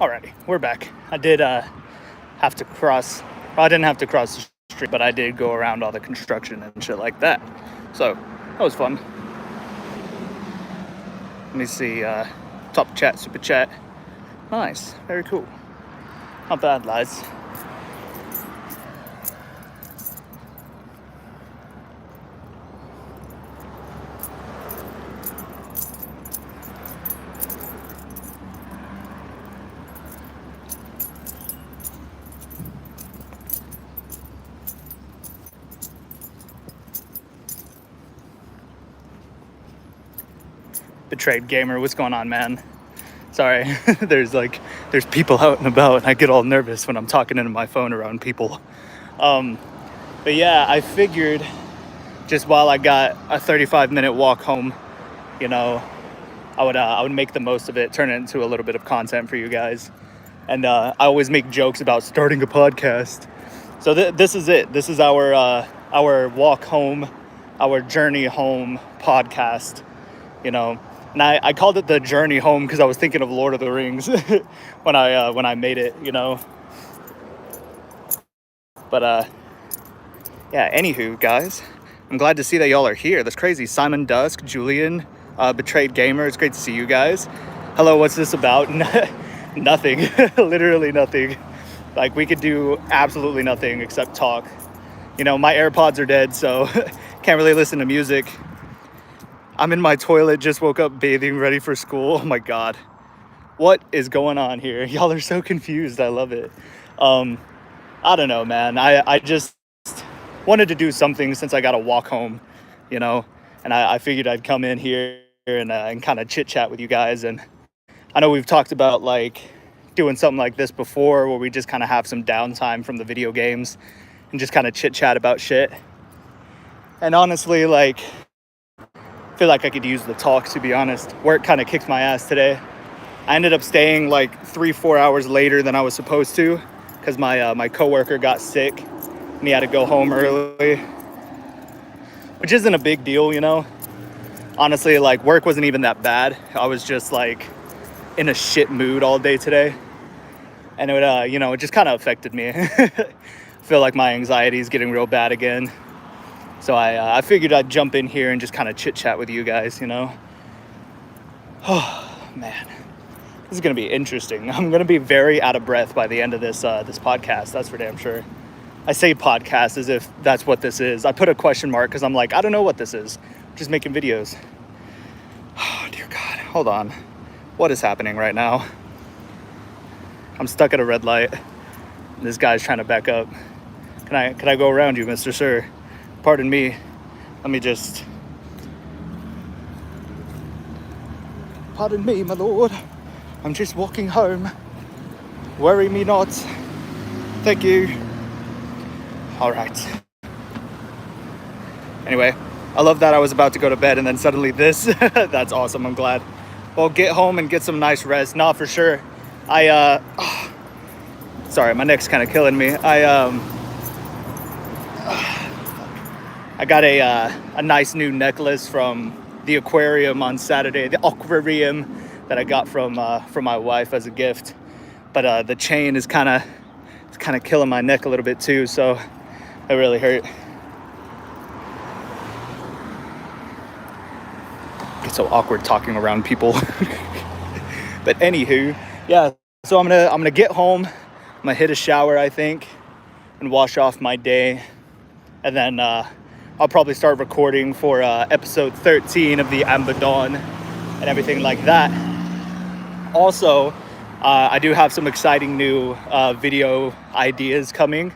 Alrighty, we're back. I did have to cross. Well, I didn't have to cross the street, but I did go around all the construction and shit like that. So that was fun. Let me see. Top chat, super chat. Nice, very cool. Not bad, lads. Betrayed gamer, what's going on, man? Sorry, there's people out and about, and I get all nervous when I'm talking into my phone around people. But yeah, I figured just while I got a 35-minute walk home, you know, I would make the most of it, turn it into a little bit of content for you guys. And I always make jokes about starting a podcast. So this is it. This is our walk home, our journey home podcast, you know. And I called it the journey home because I was thinking of Lord of the Rings when I made it, you know. But yeah, anywho, guys, I'm glad to see that y'all are here. That's crazy. Simon Dusk, Julian, Betrayed Gamer. It's great to see you guys. Hello, what's this about? Nothing. Literally nothing. Like, we could do absolutely nothing except talk. You know, my AirPods are dead, so can't really listen to music. I'm in my toilet, just woke up bathing, ready for school. Oh my God. What is going on here? Y'all are so confused. I love it. I don't know, man. I just wanted to do something since I got to walk home, you know, and I figured I'd come in here and kind of chit chat with you guys. And I know we've talked about like doing something like this before where we just kind of have some downtime from the video games and just kind of chit chat about shit. And honestly, like, I feel like I could use the talk, to be honest. Work kind of kicked my ass today. I ended up staying like 3-4 hours later than I was supposed to because my coworker got sick and he had to go home early, which isn't a big deal, you know. Honestly, like, work wasn't even that bad. I was just like in a shit mood all day today, and it you know, it just kind of affected me. I feel like my anxiety is getting real bad again. So I figured I'd jump in here and just kind of chit chat with you guys, you know. Oh man, this is gonna be interesting. I'm gonna be very out of breath by the end of this podcast. That's for damn sure. I say podcast as if that's what this is. I put a question mark because I'm like, I don't know what this is. I'm just making videos. Oh dear God, hold on. What is happening right now? I'm stuck at a red light. This guy's trying to back up. Can I go around you, Mr. Sir? Pardon me. Let me just... Pardon me, my lord. I'm just walking home. Worry me not. Thank you. All right. Anyway, I love that I was about to go to bed and then suddenly this. That's awesome. I'm glad. Well, get home and get some nice rest. Nah, for sure. Sorry, my neck's kind of killing me. I got a nice new necklace from the aquarium on Saturday. The aquarium that I got from my wife as a gift. But the chain is kind of killing my neck a little bit too, so it really hurt. It's so awkward talking around people. But anywho, yeah. So I'm gonna get home. I'm gonna hit a shower, I think, and wash off my day, and then I'll probably start recording for episode 13 of the Amber Dawn and everything like that. Also, I do have some exciting new video ideas coming.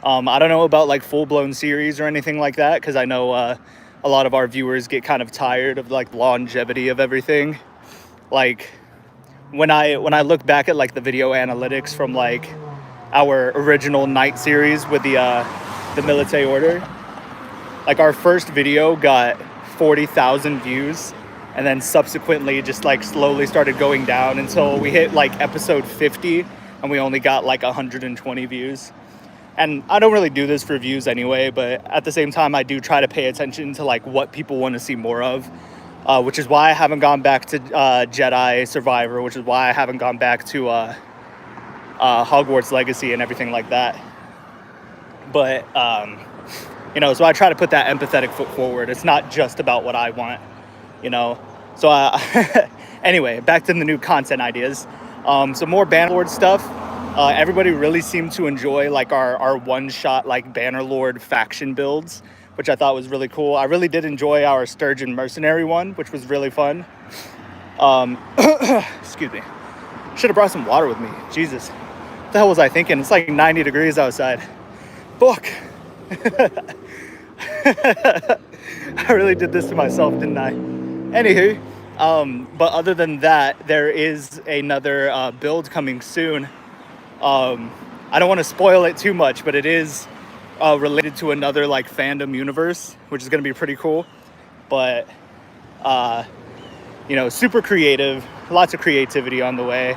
I don't know about like full-blown series or anything like that because I know a lot of our viewers get kind of tired of like longevity of everything. Like when I look back at like the video analytics from like our original night series with the Military Order, like our first video got 40,000 views and then subsequently just like slowly started going down until we hit like episode 50 and we only got like 120 views. And I don't really do this for views anyway, but at the same time I do try to pay attention to like what people want to see more of, which is why I haven't gone back to Jedi Survivor, which is why I haven't gone back to Hogwarts Legacy and everything like that. But you know, so I try to put that empathetic foot forward. It's not just about what I want, you know. So anyway, back to the new content ideas. Some more Bannerlord stuff. Everybody really seemed to enjoy like our one-shot like Bannerlord faction builds, which I thought was really cool. I really did enjoy our Sturgeon Mercenary one, which was really fun. Excuse me. Should have brought some water with me. Jesus. What the hell was I thinking? It's like 90 degrees outside. Fuck. I really did this to myself, didn't I? Anywho, but other than that, there is another build coming soon. I don't want to spoil it too much, but it is related to another like fandom universe, which is going to be pretty cool. But you know, super creative, lots of creativity on the way.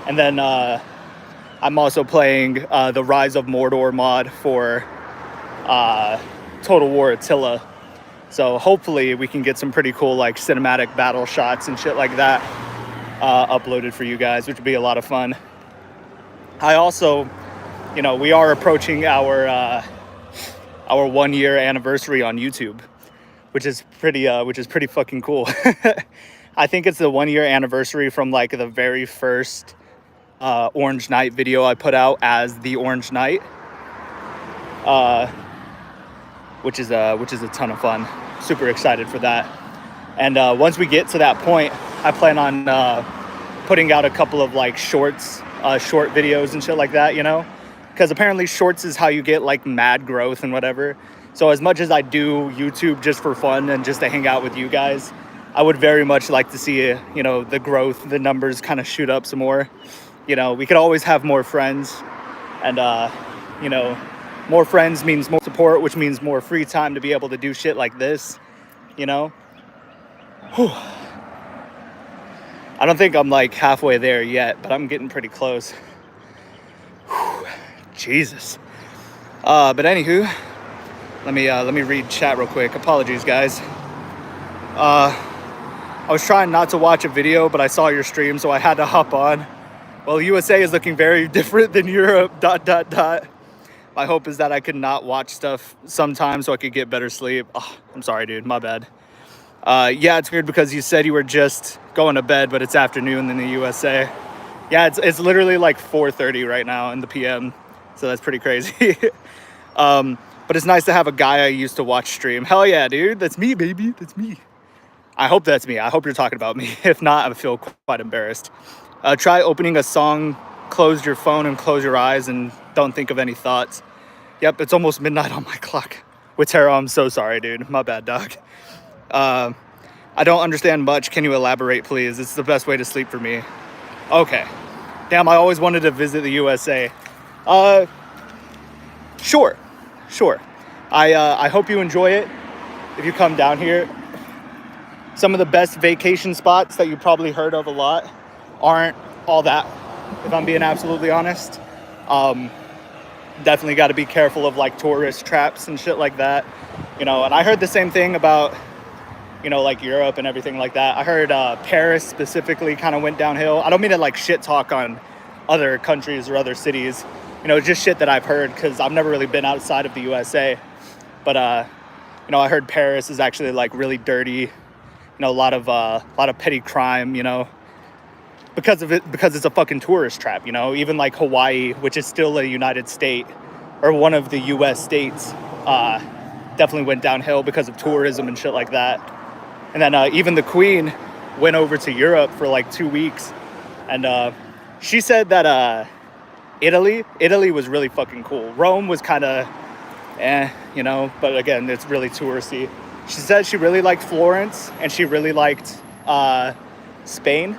And then I'm also playing the Rise of Mordor mod for Total War Attila. So hopefully we can get some pretty cool like cinematic battle shots and shit like that uploaded for you guys, which would be a lot of fun. I also, you know, we are approaching our 1 year anniversary on YouTube, which is pretty fucking cool. I think it's the 1 year anniversary from like the very first Orange Knight video I put out as the Orange Knight, which is a ton of fun. Super excited for that. And once we get to that point, I plan on putting out a couple of like short videos and shit like that, you know, because apparently shorts is how you get like mad growth and whatever. So as much as I do YouTube just for fun and just to hang out with you guys, I would very much like to see, you know, the growth, the numbers kind of shoot up some more. You know, we could always have more friends, and you know, more friends means more support, which means more free time to be able to do shit like this, you know. Whew. I don't think I'm like halfway there yet, but I'm getting pretty close. Whew. Jesus. But anywho, let me read chat real quick. Apologies, guys. I was trying not to watch a video, but I saw your stream, so I had to hop on. Well, USA is looking very different than Europe, ... My hope is that I could not watch stuff sometimes so I could get better sleep. Oh, I'm sorry, dude. My bad. Yeah, it's weird because you said you were just going to bed, but it's afternoon in the USA. Yeah, it's literally like 4:30 right now in the PM, so that's pretty crazy. But it's nice to have a guy I used to watch stream. Hell yeah, dude. That's me, baby. That's me. I hope that's me. I hope you're talking about me. If not, I feel quite embarrassed. Try opening a song, close your phone and close your eyes and don't think of any thoughts. Yep, it's almost midnight on my clock. With Tara, I'm so sorry, dude. My bad, dog. I don't understand much. Can you elaborate, please? It's the best way to sleep for me. Okay. Damn, I always wanted to visit the USA. Sure. I hope you enjoy it if you come down here. Some of the best vacation spots that you probably heard of a lot aren't all that, if I'm being absolutely honest. Definitely got to be careful of like tourist traps and shit like that, you know. And I heard the same thing about, you know, like Europe and everything like that. I heard Paris specifically kind of went downhill. I don't mean to like shit talk on other countries or other cities, you know, just shit that I've heard because I've never really been outside of the USA. But you know, I heard Paris is actually like really dirty, you know, a lot of petty crime, you know, because it's a fucking tourist trap, you know. Even like Hawaii, which is still a United State or one of the US states, definitely went downhill because of tourism and shit like that. And then even the Queen went over to Europe for like 2 weeks, and she said that Italy was really fucking cool. Rome was kind of you know, but again, it's really touristy. She said she really liked Florence and she really liked Spain.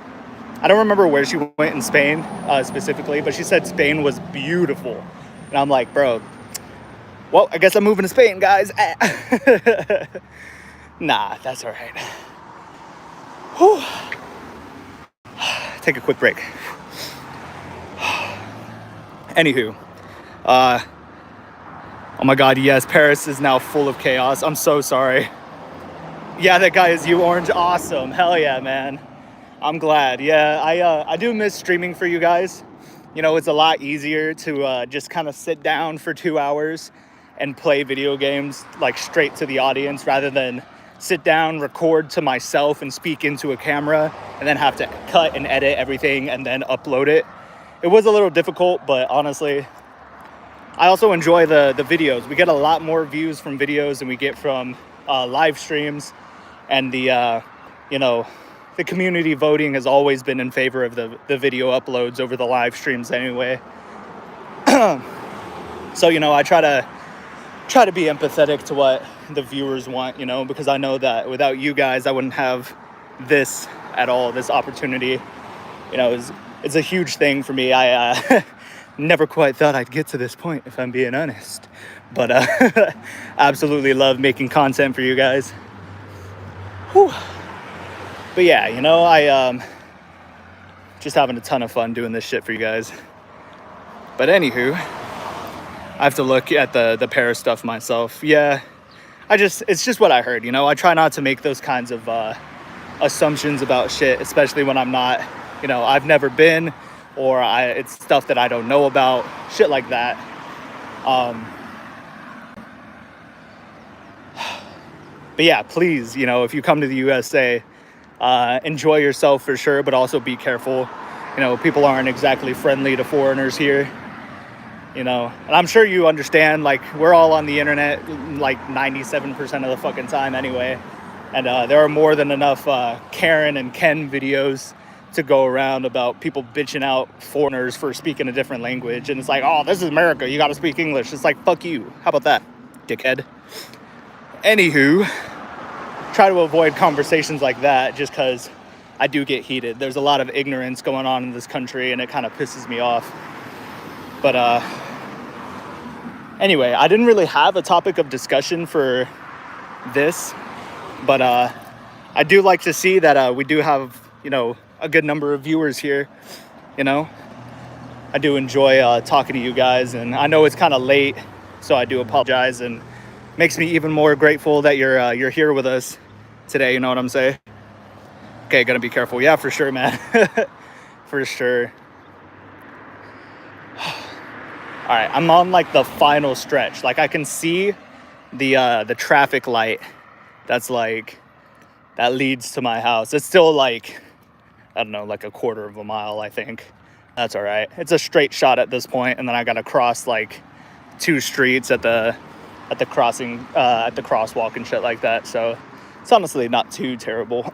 I don't remember where she went in Spain specifically, but she said Spain was beautiful. And I'm like, bro, well, I guess I'm moving to Spain, guys. Nah, that's all right. Whew. Take a quick break. Anywho, oh my God, yes, Paris is now full of chaos. I'm so sorry. Yeah, that guy is you, Orange. Awesome. Hell yeah, man. I'm glad. Yeah, I do miss streaming for you guys. You know, it's a lot easier to just kind of sit down for 2 hours and play video games like straight to the audience rather than sit down, record to myself and speak into a camera and then have to cut and edit everything and then upload it. It was a little difficult, but honestly, I also enjoy the videos. We get a lot more views from videos than we get from live streams, and the community voting has always been in favor of the video uploads over the live streams anyway. So, you know, I try to be empathetic to what the viewers want, you know, because I know that without you guys, I wouldn't have this at all, this opportunity. You know, it's a huge thing for me. I never quite thought I'd get to this point, if I'm being honest. But absolutely love making content for you guys. Whew. But yeah, you know, I just having a ton of fun doing this shit for you guys. But anywho, I have to look at the Paris stuff myself. Yeah, it's just what I heard, you know. I try not to make those kinds of assumptions about shit, especially when I'm not, you know, I've never been, or it's stuff that I don't know about, shit like that. But yeah, please, you know, if you come to the USA, enjoy yourself for sure, but also be careful. You know, people aren't exactly friendly to foreigners here, you know. And I'm sure you understand, like, we're all on the internet like 97% of the fucking time anyway. And there are more than enough Karen and Ken videos to go around about people bitching out foreigners for speaking a different language. And it's like, oh, this is America, you gotta speak English. It's like, fuck you. How about that, dickhead? Anywho, try to avoid conversations like that just because I do get heated. There's a lot of ignorance going on in this country and it kind of pisses me off. But anyway, I didn't really have a topic of discussion for this, but I do like to see that we do have, you know, a good number of viewers here. You know, I do enjoy talking to you guys, and I know it's kind of late, so I do apologize, and makes me even more grateful that you're here with us today. You know what I'm saying? Okay, gotta be careful. Yeah, for sure, man. For sure. All right, I'm on like the final stretch. Like I can see the traffic light that's like that leads to my house. It's still like, I don't know, like a quarter of a mile, I think. That's all right. It's a straight shot at this point, and then I gotta cross like 2 streets at the crossing, at the crosswalk and shit like that. So it's honestly not too terrible.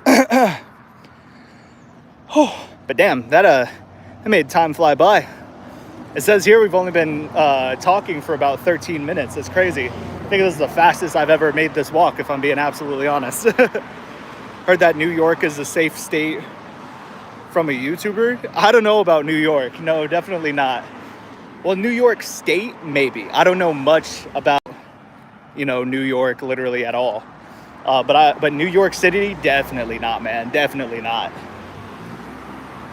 But damn, that made time fly by. It says here we've only been talking for about 13 minutes. It's crazy. I think this is the fastest I've ever made this walk, if I'm being absolutely honest. Heard that New York is a safe state from a YouTuber. I don't know about New York. No, definitely not. Well, New York State, maybe. I don't know much about, you know, New York literally at all. But New York City, definitely not, man. Definitely not.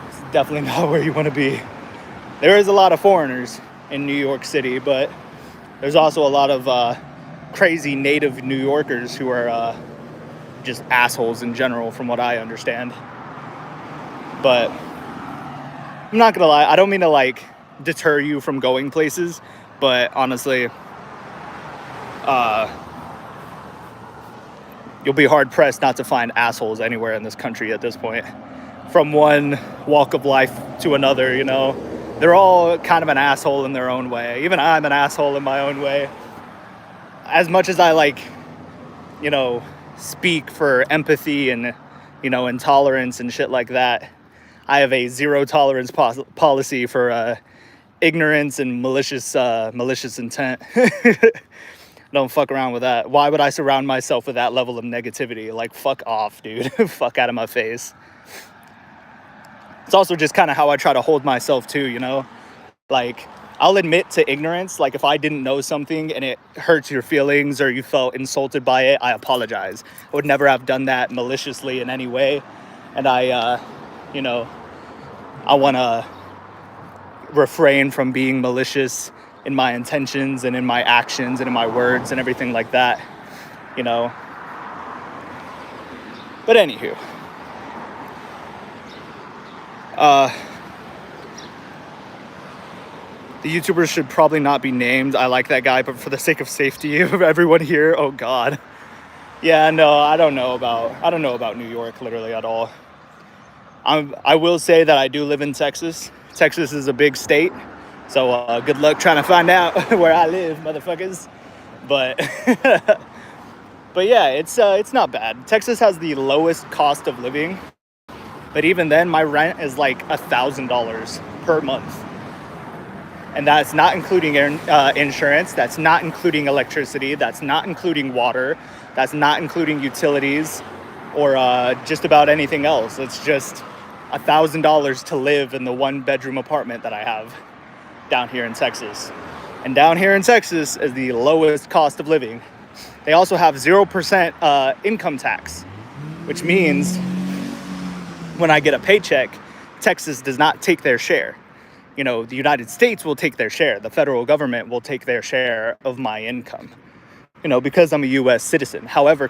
It's definitely not where you want to be. There is a lot of foreigners in New York City, but there's also a lot of crazy native New Yorkers who are just assholes in general, from what I understand. But I'm not gonna lie, I don't mean to like deter you from going places, but honestly, you'll be hard pressed not to find assholes anywhere in this country at this point. From one walk of life to another, you know, they're all kind of an asshole in their own way. Even I'm an asshole in my own way. As much as I like, you know, speak for empathy and, you know, intolerance and shit like that, I have a zero tolerance policy for ignorance and malicious intent. Don't fuck around with that. Why would I surround myself with that level of negativity? Like, fuck off, dude. Fuck out of my face. It's also just kind of how I try to hold myself too, you know? Like, I'll admit to ignorance. Like, if I didn't know something and it hurts your feelings or you felt insulted by it, I apologize. I would never have done that maliciously in any way. And I, you know, I want to refrain from being malicious in my intentions and in my actions and in my words and everything like that, you know? But anywho, The YouTubers should probably not be named. I like that guy, but for the sake of safety of everyone here, oh God. Yeah, no, I don't know about New York literally at all. I will say that I do live in Texas. Texas is a big state, so good luck trying to find out where I live, motherfuckers. But but yeah, it's not bad. Texas has the lowest cost of living, but even then, my rent is like $1,000 per month, and that's not including insurance. That's not including electricity. That's not including water. That's not including utilities or just about anything else. It's just $1,000 to live in the 1-bedroom apartment that I have down here in Texas. And down here in Texas is the lowest cost of living. They also have 0% income tax, which means when I get a paycheck, Texas does not take their share. You know, the United States will take their share. The federal government will take their share of my income, you know, because I'm a U.S. citizen. However,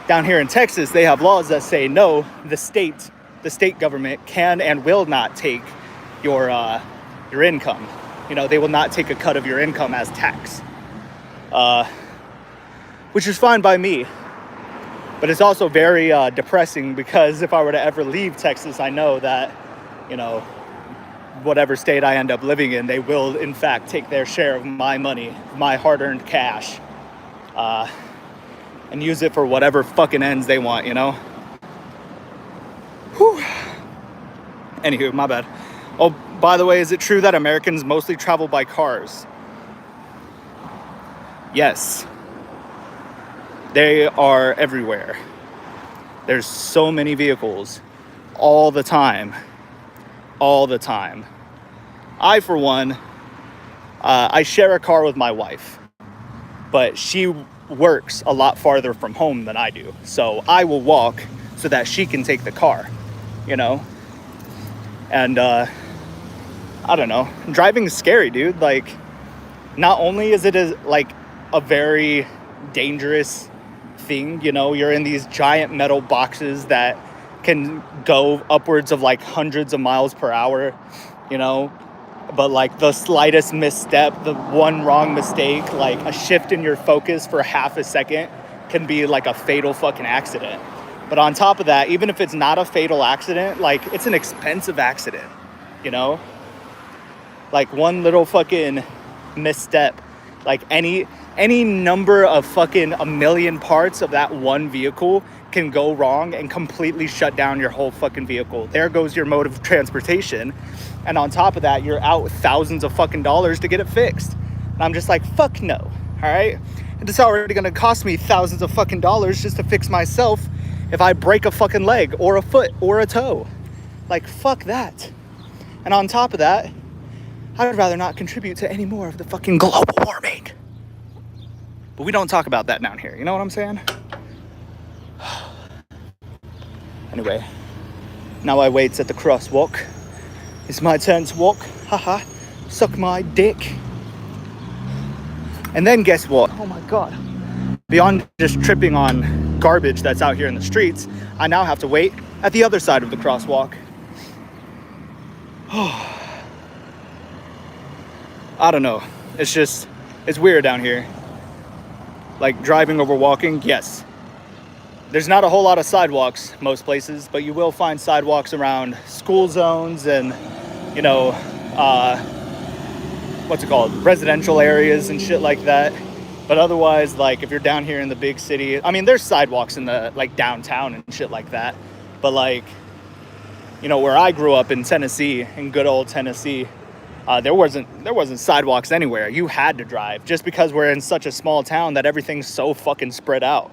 down here in Texas, they have laws that say, no, the state government can and will not take your income. You know, they will not take a cut of your income as tax, which is fine by me. But it's also very depressing, because if I were to ever leave Texas, I know that, you know, whatever state I end up living in, they will in fact take their share of my money, my hard-earned cash, and use it for whatever fucking ends they want, you know? Whew. Anywho, my bad. Oh, by the way, is it true that Americans mostly travel by cars? Yes. They are everywhere. There's so many vehicles all the time. All the time. I, for one, I share a car with my wife, but she works a lot farther from home than I do. So I will walk so that she can take the car, you know? And I don't know, driving is scary, dude. Like, not only is it a very dangerous thing, you know, you're in these giant metal boxes that can go upwards of like hundreds of miles per hour, you know, but like the slightest misstep, the one wrong mistake, like a shift in your focus for half a second can be like a fatal fucking accident. But on top of that, even if it's not a fatal accident, like, it's an expensive accident, you know? Like, one little fucking misstep, like any number of fucking a million parts of that one vehicle can go wrong and completely shut down your whole fucking vehicle. There goes your mode of transportation. And on top of that, you're out thousands of fucking dollars to get it fixed. And I'm just like, fuck no, all right? And it's already gonna cost me thousands of fucking dollars just to fix myself if I break a fucking leg or a foot or a toe. Like, fuck that. And on top of that, I would rather not contribute to any more of the fucking global warming. But we don't talk about that down here, you know what I'm saying? Anyway, now I wait at the crosswalk. It's my turn to walk. Haha. Suck my dick. And then guess what? Oh my God. Beyond just tripping on garbage that's out here in the streets, I now have to wait at the other side of the crosswalk. I don't know. It's weird down here. Like, driving over walking, yes. There's not a whole lot of sidewalks most places, but you will find sidewalks around school zones and, you know, residential areas and shit like that. But otherwise, like, if you're down here in the big city, I mean, there's sidewalks in the, like, downtown and shit like that. But, like, you know, where I grew up in Tennessee, in good old Tennessee, there wasn't sidewalks anywhere. You had to drive, just because we're in such a small town that everything's so fucking spread out.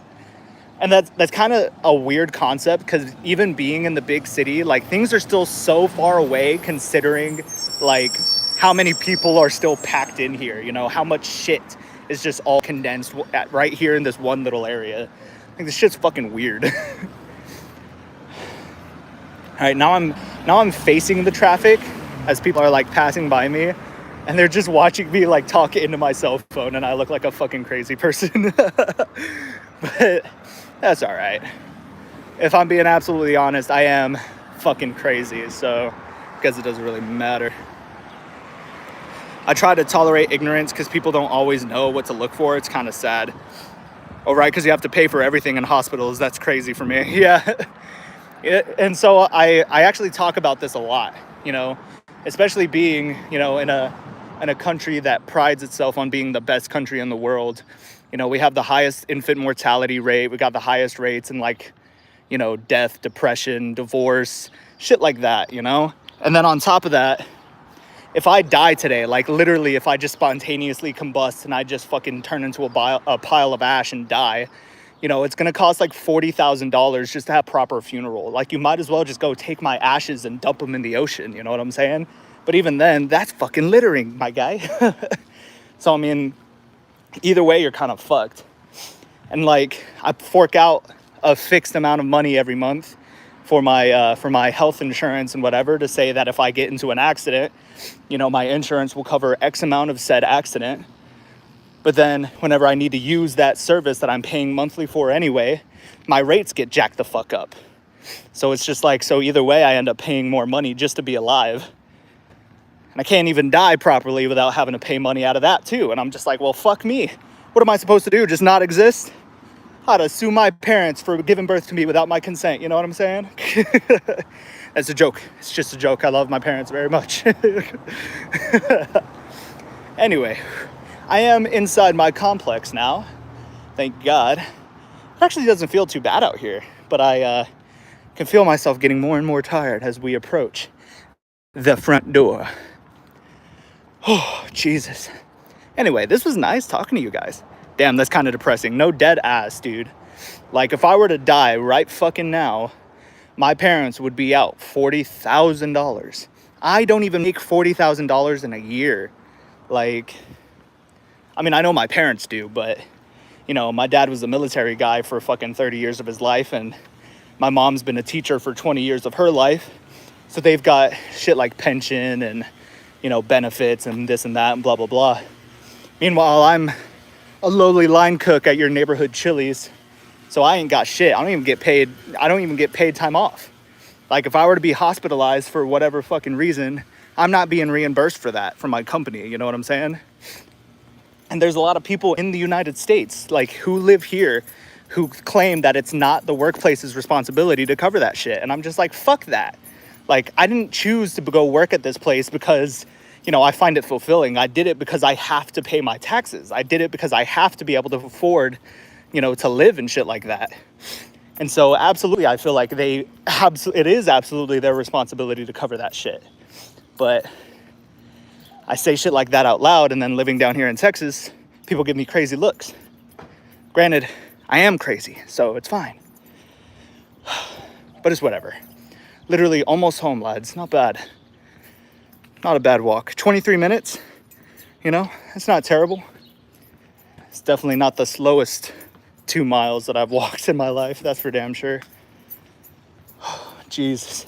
And that's kind of a weird concept, because even being in the big city, like, things are still so far away, considering, like, how many people are still packed in here, you know, how much shit is just all condensed right here in this one little area. I think this shit's fucking weird. All right, now I'm facing the traffic as people are, like, passing by me, and they're just watching me, like, talk into my cell phone, and I look like a fucking crazy person. But that's all right. If I'm being absolutely honest, I am fucking crazy, so I guess it doesn't really matter. I try to tolerate ignorance because people don't always know what to look for. It's kind of sad. Oh, right, because you have to pay for everything in hospitals. That's crazy for me. Yeah. And so I actually talk about this a lot, you know, especially being, you know, in a country that prides itself on being the best country in the world. You know, we have the highest infant mortality rate. We got the highest rates in, like, you know, death, depression, divorce, shit like that, you know? And then on top of that, if I die today, like literally if I just spontaneously combust and I just fucking turn into a pile of ash and die, you know, it's gonna cost like $40,000 just to have proper funeral. Like, you might as well just go take my ashes and dump them in the ocean, you know what I'm saying? But even then, that's fucking littering, my guy. So, I mean, either way, you're kind of fucked. And like, I fork out a fixed amount of money every month for my health insurance and whatever, to say that if I get into an accident, you know, my insurance will cover X amount of said accident. But then whenever I need to use that service that I'm paying monthly for anyway, my rates get jacked the fuck up. So it's just like, so either way, I end up paying more money just to be alive. And I can't even die properly without having to pay money out of that too. And I'm just like, well, fuck me. What am I supposed to do? Just not exist? How to sue my parents for giving birth to me without my consent, you know what I'm saying? That's a joke. It's just a joke. I love my parents very much. Anyway, I am inside my complex now. Thank God. It actually doesn't feel too bad out here, but I can feel myself getting more and more tired as we approach the front door. Oh, Jesus. Anyway, this was nice talking to you guys. Damn, that's kind of depressing. No dead ass, dude. Like, if I were to die right fucking now, my parents would be out $40,000. I don't even make $40,000 in a year. Like, I mean, I know my parents do, but, you know, my dad was a military guy for fucking 30 years of his life, and my mom's been a teacher for 20 years of her life. So they've got shit like pension and, you know, benefits and this and that and blah, blah, blah. Meanwhile, I'm a lowly line cook at your neighborhood Chili's, so I ain't got shit. I don't even get paid time off. Like, if I were to be hospitalized for whatever fucking reason, I'm not being reimbursed for that from my company, you know what I'm saying? And there's a lot of people in the United States, like, who live here, who claim that it's not the workplace's responsibility to cover that shit. And I'm just like, fuck that. Like, I didn't choose to go work at this place because, you know, I find it fulfilling. I did it because I have to pay my taxes. I did it because I have to be able to afford, you know, to live and shit like that. And so absolutely, I feel like it is absolutely their responsibility to cover that shit. But I say shit like that out loud, and then living down here in Texas, people give me crazy looks. Granted, I am crazy, so it's fine. But it's whatever. Literally almost home, lads. Not bad. Not a bad walk. 23 minutes, you know, it's not terrible. It's definitely not the slowest 2 miles that I've walked in my life, that's for damn sure. Jesus.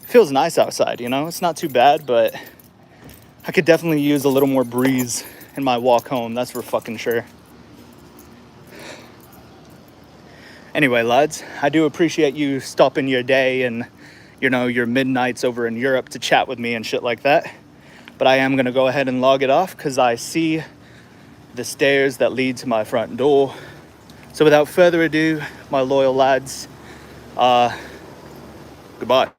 Feels nice outside, you know, it's not too bad, but I could definitely use a little more breeze in my walk home, that's for fucking sure. Anyway, lads, I do appreciate you stopping your day and, you know, your midnights over in Europe to chat with me and shit like that. But I am going to go ahead and log it off because I see the stairs that lead to my front door. So without further ado, my loyal lads, goodbye.